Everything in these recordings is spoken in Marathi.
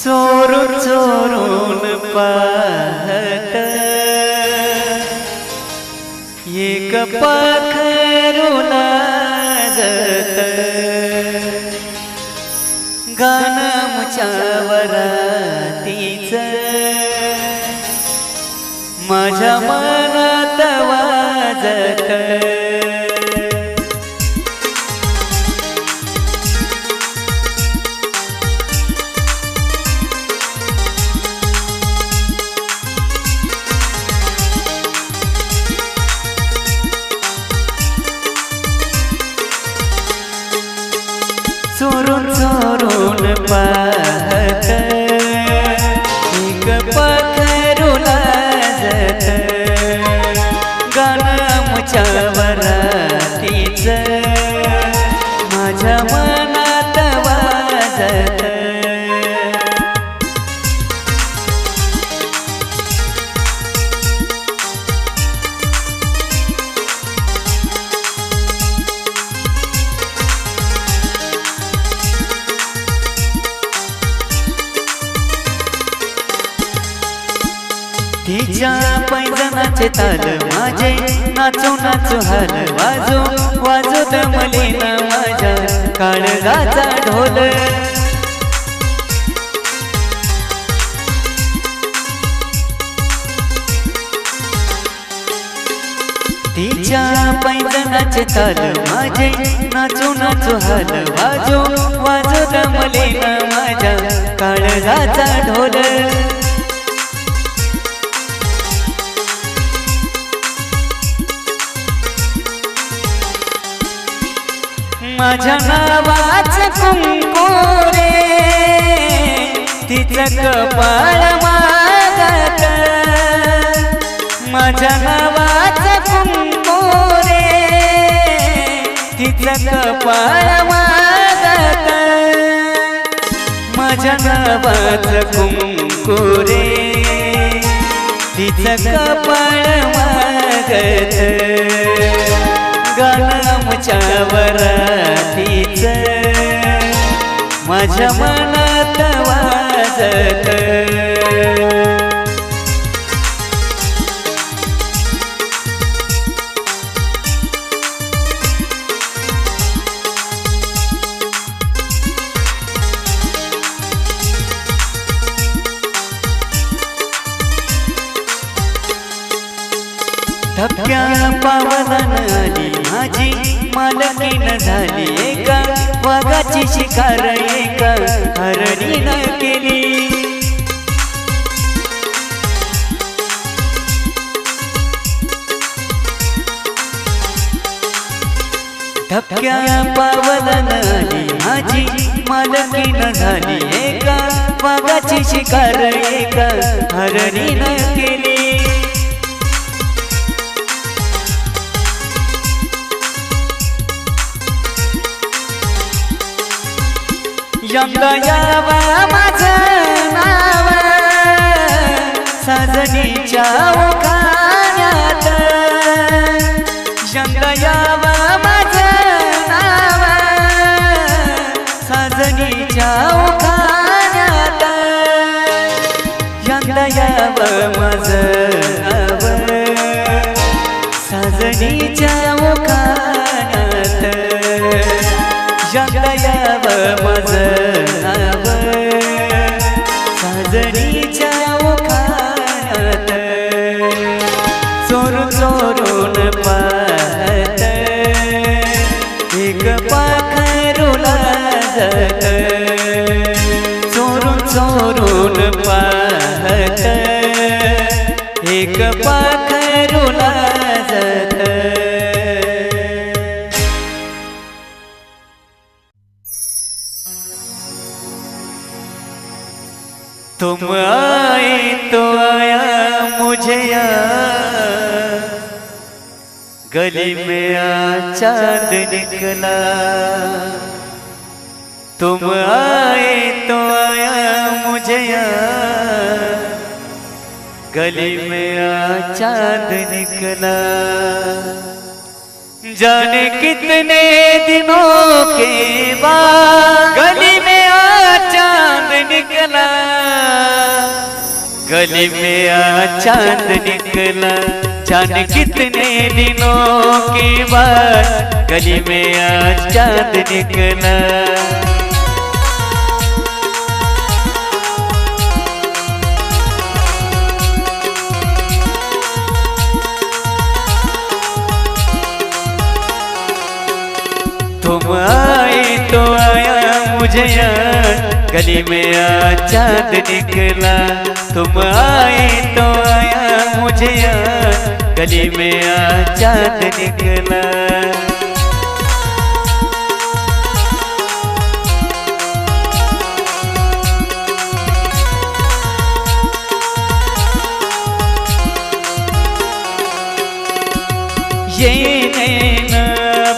चोरून चोरून पाहत एक पाखरू लाजत गाणं मुछावरातीच माझ्या मनात वाजत चोरून चोरून पाहत एक पाखरू लाजत गाणं मुछावरातीच माझ्या मनात वाजत तिच्या पैजनाचे ताल माझे नाचू नाचू हाल वाजू वाजू दमले ना माझ्या काळजाचा ढोल तिच्या पैजनाचे ताल माझे नाचू नाचू हाल वाजू वाजू दमले ना माझ्या काळजाचा ढोल माझ्या नावाचं कुंकू रे तिचं कपाळ मागत माझ्या नावाचं कुंकू रे तिचं कपाळ मागत माझ्या नावाचं कुंकू रे तिचं कपाळ मागत गाणं मुछावरातीच माझ्या मनात वाजत धक्क्या पावलानं आली माझी मालकीन झाली एका वाघाची शिकार एका हरणीनं केली धक्क्या पावलानं आली माझी मालकीन झाली एका वाघाची शिकार एका हरणीनं केली यंदा यावा माझं नाव साजनीच्या ओखाण्यात यंदा यावा माझं नाव साजनीच्या ओखाण्यात यंदा यावं माझं नाव साजनीच्या ओखाण्यात यंदा यावं माझं नाव साजनीच्या ओखाण्यात चोरून चोरून पाहत एक पाखरू लाजत चोरून चोरून पाहत एक पाखरू लाजत तुम आए तो आया मुझे याद गली में आ चांद निकला तुम आए तो आया मुझे याद गली में आ चांद निकला जाने कितने दिनों के बाद गली में आ चांद निकला। गली में आज चांद निकला, जाने कितने दिनों के बाद गली में आज चांद निकला। तुम आए तो आया मुझे याद, गली में आज चांद निकला। तुम आए तो आया मुझे याद, गली में आज चांद निकला। ये नैना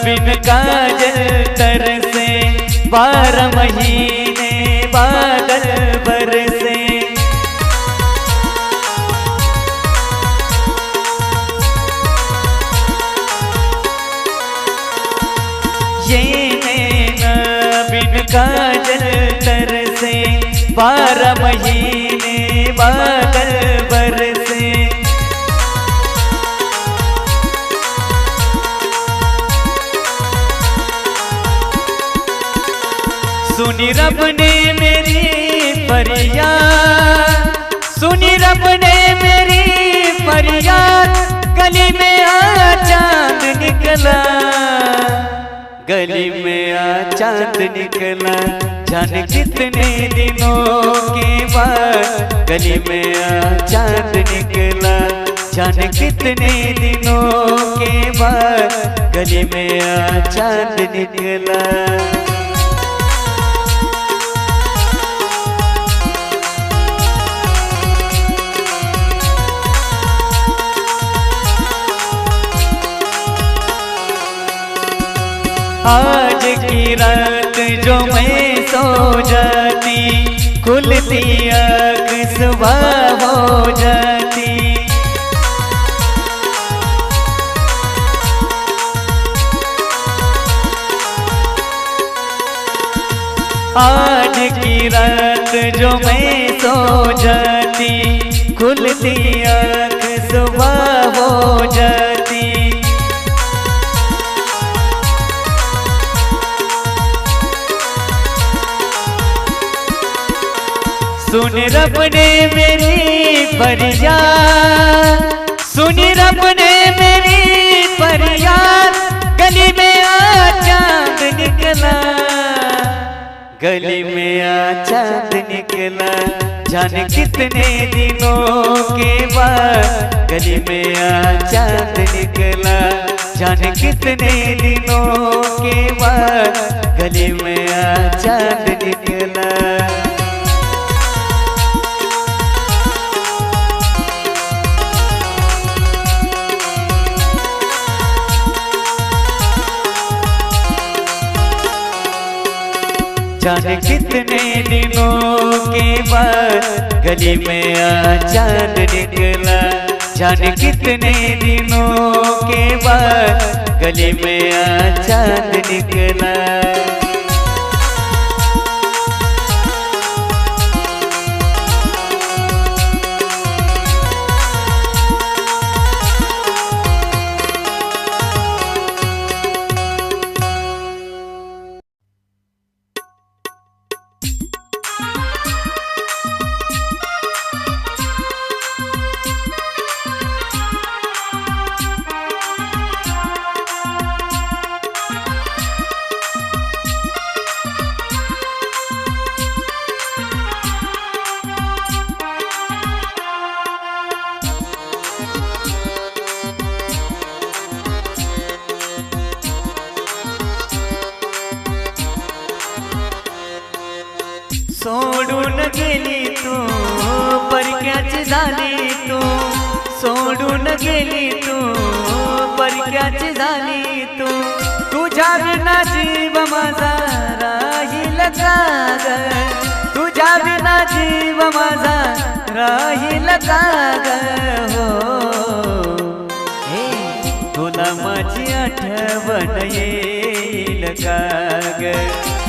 बिन काजल तरसे, 12 महीने बादल बरसे। ये नैना बिन काजल तरसे, 12 महीने बादल बरसे। सुनी रब ने मेरी फरियाद, सुनी रब ने मेरी फरियाद, गली में आज चांद निकला। गली में आज चांद निकला, जाने कितने दिनों के बाद गली में आज चांद निकला। जाने कितने दिनों के बाद गली में आज चांद निकला। आज की रात जो मैं सो जाती, खुलती आँख सुबह हो जाती। आज की रात जो मैं सो जाती, खुलती आँख सुबह हो जाती। सुन रब ने मेरी फरियाद, सुन रब ने मेरी फरियाद, गली में आज चांद निकला। गली में आज चांद निकला, जाने कितने दिनों के बाद गली में आज चांद निकला। जाने कितने दिनों के बाद गली में आज चांद निकला। जाने कितने दिनों के बाद गली में आज चांद निकला। जाने कितने दिनों के बाद गली में आज चांद निकला। सोडून गेली तू परक्याची झाली तू, सोडून गेली तू परक्याची झाली तू। तुझ्या बिना जीव माझा राहील का ग, तुझ्या बिना जीव माझा राहील का ग हो। तुला माझी आठवण येईल का ग,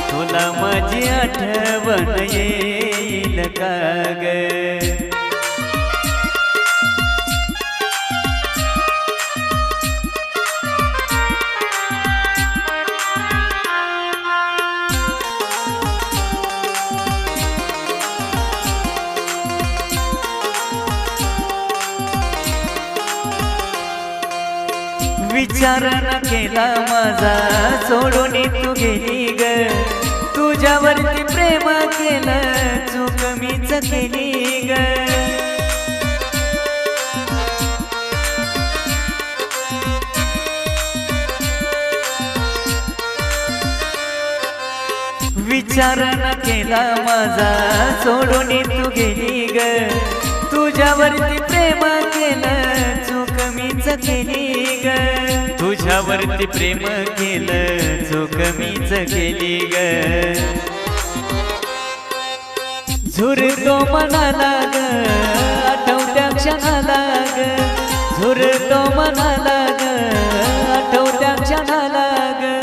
तुला माझी आठवण येईल का ग। विचार न केला माझा सोडून तू गेली ग तुझ्यावरती प्रेम केलं चूक मीच केली ग विचार न केला माझा सोडून तू गेली ग तुझ्यावरती प्रेम केलं चूक मीच केली ग तुझ्यावरती प्रेम केलं चूक मीच केली ग झुरतो मनाला ग आठवत्या क्षणाला ग झुरतो मनाला ग आठवत्या क्षणाला ग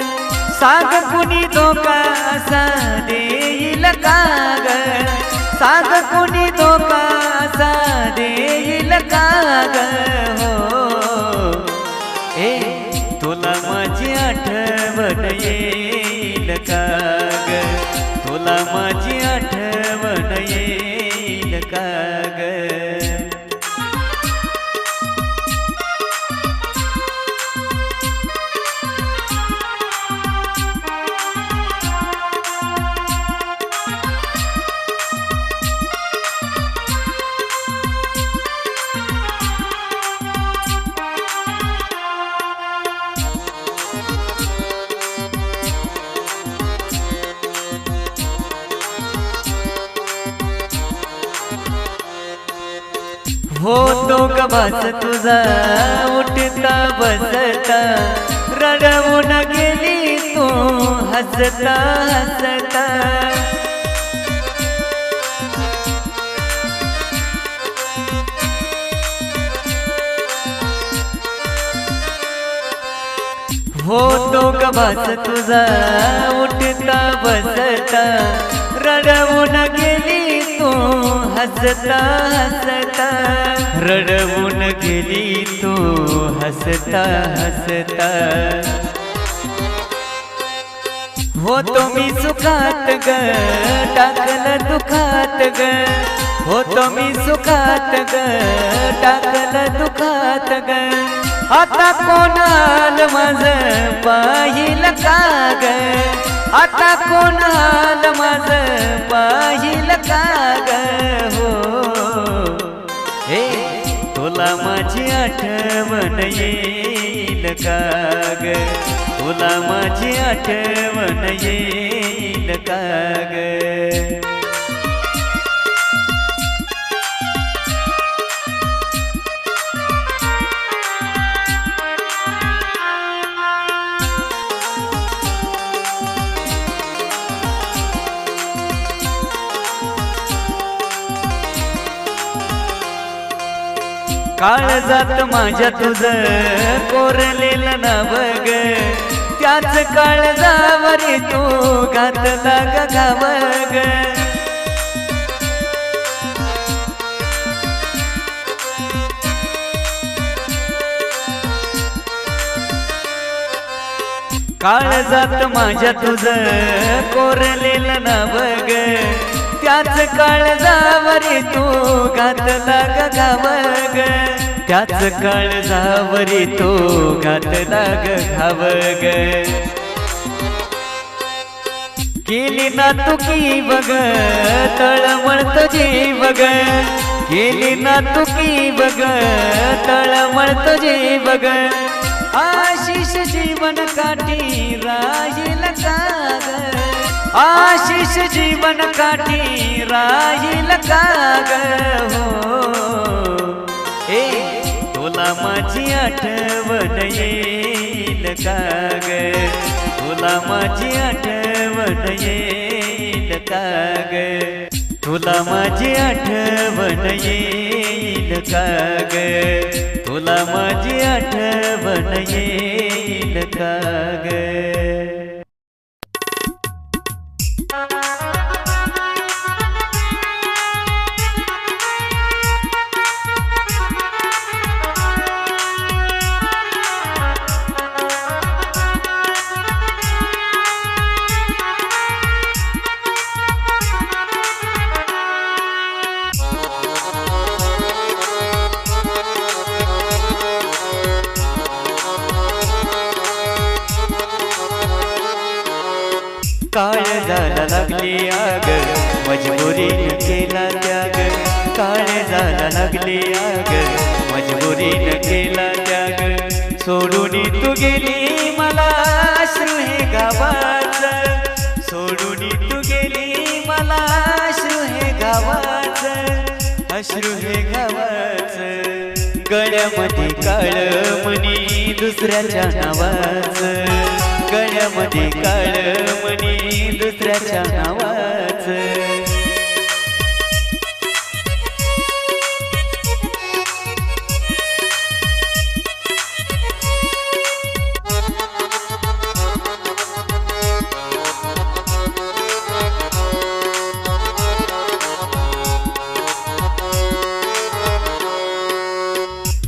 साग कुणी धोका असा देईल का ग साग कुणी धोका असा देईल का ग हो ए तुला माझी आठवण येईल का ग तुला माझी आठवण येईल का ग होतो का भास तुझा उठता बसता रडवून गेली तू हसता हसता होतो का भास तुझा उठता बसता रडवून गेली तू हसता हसता रडवून गेली तू हसता हसता होतो मी सुखात ग टाकलं दुखात ग होतो मी सुखात ग टाकलं दुखात ग आता कोणाल माझं पाहिलं का ग आता कोणाल माझं पाहिलं का ग हो हे तुला माझी आठवण येईल का ग तुला माझी आठवण येईल का ग काळजात माझ्या तुझं कोरलेलं नाव ग त्याच काळजावरी तू घातला ग घाव ग काळजात माझ्या तुझं कोरलेलं नाव ग त्याच काळजावरी तू घातला ग घाव ग त्याच काळजावरी तू घातला ग घाव ग केली ना तू की बग तळमळत जीव ग केली ना तू की बग तळमळत जीव ग आशिष जीवन काठी राहील का ग आशिष जीवन काठी राहील का ग हो ए तुला माझी आठवण येईल का ग तुला माझी आठवण येईल का ग तुला माझी आठवण येईल का ग तुला माझी आठवण येईल का ग काळजाला लागली आग मजबुरीनं केला त्याग काळजाला लागली आग मजबुरीनं केला त्याग सोडून तू गेली मला अश्रू हे गावाचं सोडून तू गेली मला अश्रू हे गावाचं अश्रू हे गावाचं गळ्यामध्ये काळमणी दुसऱ्याच्या नावाचं गळ्यामध्ये काळमणी दुसऱ्याच्या नावाचं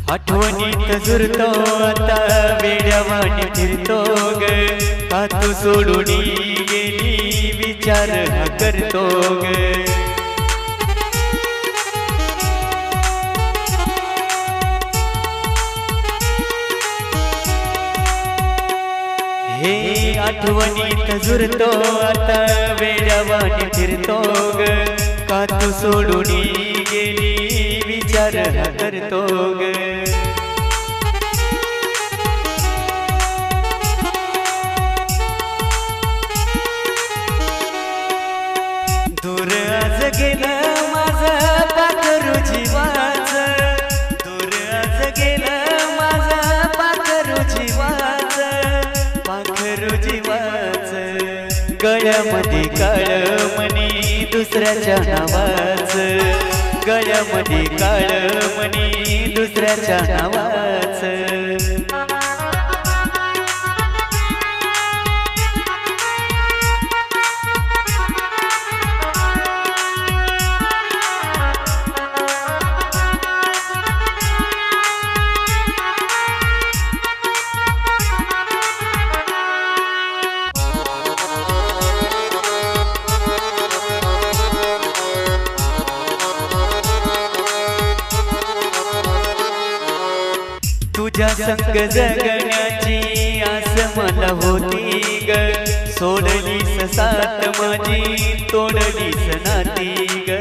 आठवणीत झुरतो आता वेड्यावानी फिरतो ग का तू सोडून गेली विचार हा करतो ग हे आठवणीत झुरतो आता वेड्यावानी फिरतो ग का तू सोडून गेली विचार हा करतो ग दूर आज गेलं माझं पाखरू जीवाचं दूर आज गेलं माझं पाखरू जीवाचं पाखरू जीवाचं गळ्यामध्ये काळमणी दुसऱ्याच्या नावाचं गळ्यामध्ये काळमणी दुसऱ्याच्या नावाचं तुझ्या संग जगण्याची आस मला होती ग सोडलीस साथ माझी तोडलीस नाती ग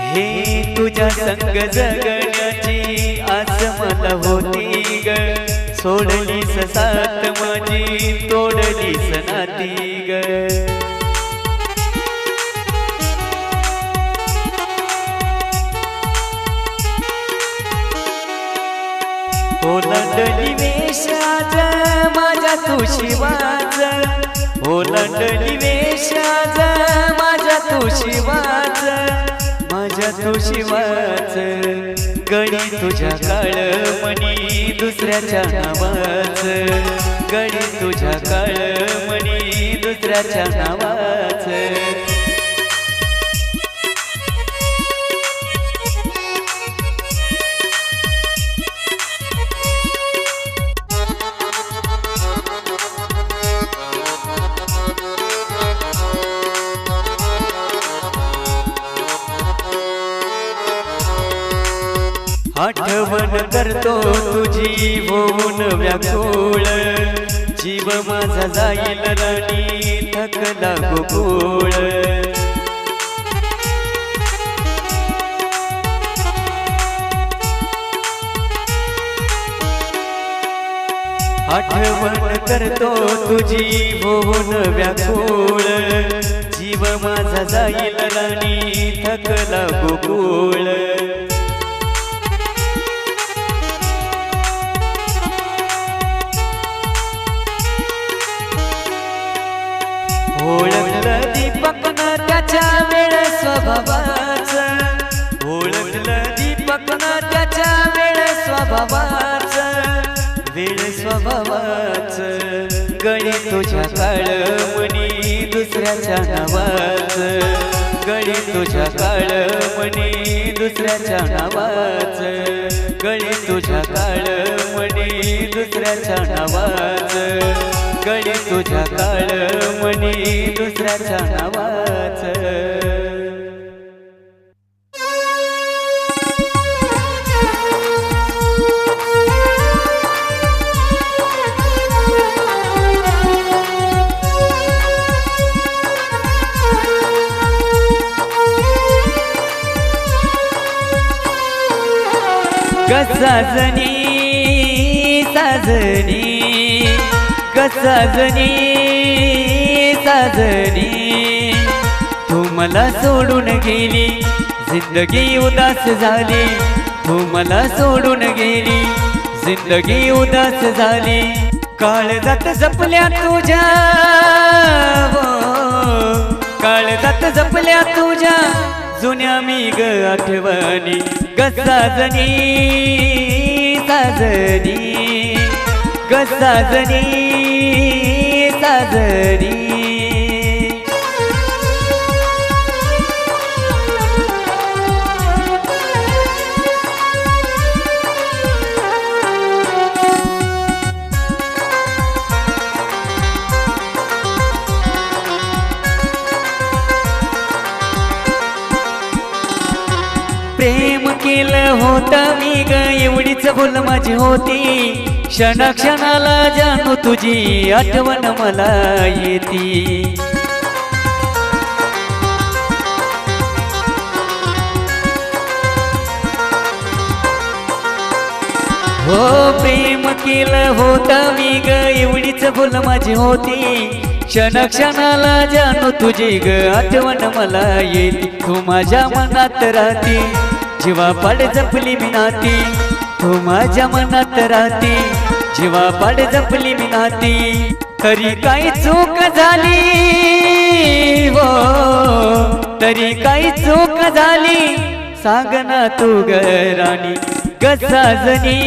हे तुझ्या संग जगण्याची आस मला होती ग सोडलीस साथ माझी तोडलीस नाती ग ओलांडली वेश आज माझ्या तू शिवाच ओलांडली वेश आज माझ्या तू शिवाच माझ्या तू शिवाच गडी तुझ्या काळमणी दुसऱ्याच्या नावाचं गडी तुझ्या काळमणी दुसऱ्याच्या नावाचं आठवण करतो तुझी होऊन व्याकुळ जीव माझा जाईल राणी थकला गोकुळ आठवण करतो तुझी होऊन व्याकुळ जीव माझा जाईल राणी थकला गोकुळ ओळखलं दीपकनं त्याच्या वेळ स्वभावाचं ओळखलं दीपकनं त्याच्या वेळ स्वभावाचं गडी तुझ्या काळमणी दुसऱ्याच्या नावाचं गडी तुझ्या काळमणी दुसऱ्याच्या नावाचं गडी तुझ्या काळमणी दुसऱ्याच्या नावाचं गडी तुझ्या काळमणी दुसऱ्याच्या नावाचं ग साजनी साजनी ग साजनी साजनी तू मला सोडून गेली जिंदगी उदास झाली तू मला सोडून गेली जिंदगी उदास झाली काळजात जपल्या तुझ्या काळजात जपल्या तुझ्या जुन्या मी ग आठवणी ग साजनी साजनी ग साजनी साजनी प्रेम केलं होतं मी ग एवढीच भूल माझी होती क्षणाक्षणाला जानू तुझी आठवण मला येती हो प्रेम केलं होतं मी ग एवढीच भूल माझी होती क्षणाक्षणाला जानू तुझी ग आठवण मला येती तू माझ्या मनात राहती जीवा पाड जपली मी नाती तू माझ्या मनात राहती जीवा पाड जपली मी नाती तरी काही चूक झाली हो तरी काही चूक झाली सांग ना तू ग राणी ग साजनी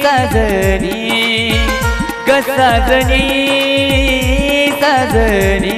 साजनी ग साजनी साजनी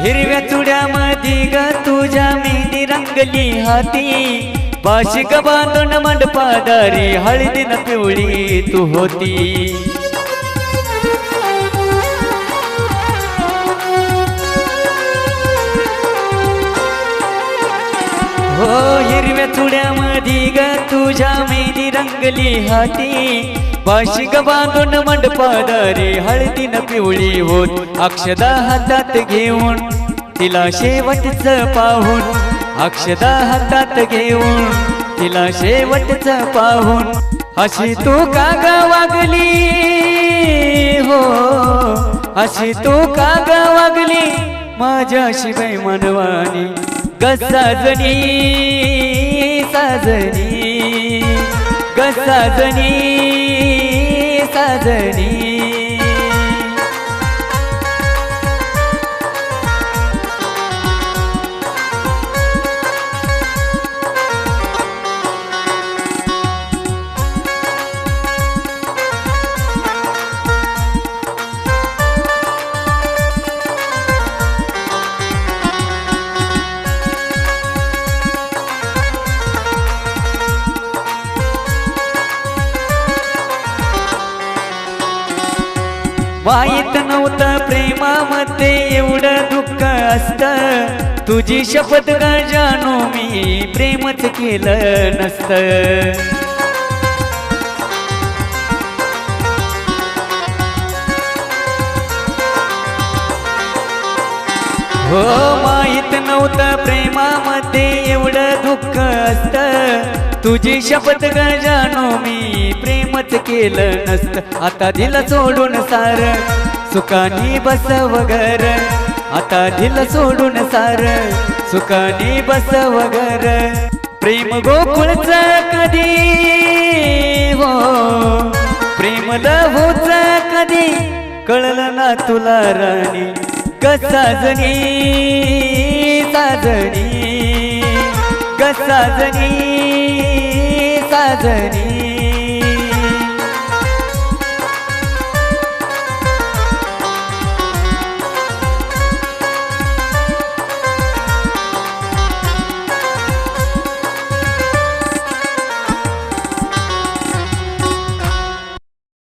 हिरव्या चुड्यामध्ये ग तुझ्या मेहंदी रंगली हाती पाशी ग बांधून मंडपादारी हळदीन पिवळी तू होती हो हिरव्या चुड्यामध्ये ग तुझ्या मेहंदी रंगली हाती पाशी ग बांधून मंडपादारी हळदीन पिवळी होत अक्षदा हातात घेऊन तिला शेवटच पाहून अक्षदा हातात घेऊन तिला शेवटच पाहून अशी तू का ग वागली हो अशी तू का ग वागली माझ्याशी बेईमानवानी ग साजनी साजनी ग साजनी साजनी माहित नव्हतं प्रेमामध्ये एवढं दुःख असतं तुझी शपथ ग जानू मी प्रेमच केलं नसतं हो माहित नव्हतं प्रेमामध्ये एवढं दुःख असतं तुझी शपथ ग जानू मी प्रेमच केलं नसतं आता दिल सोडून सार सुखानी बसव घर आता दिल सोडून सार सुखानी बसव घर प्रेम गोकुळच कधी हो प्रेम लहूच कधी कळलं ना तुला राणी ग साजनी साजनी ग साजनी साजनी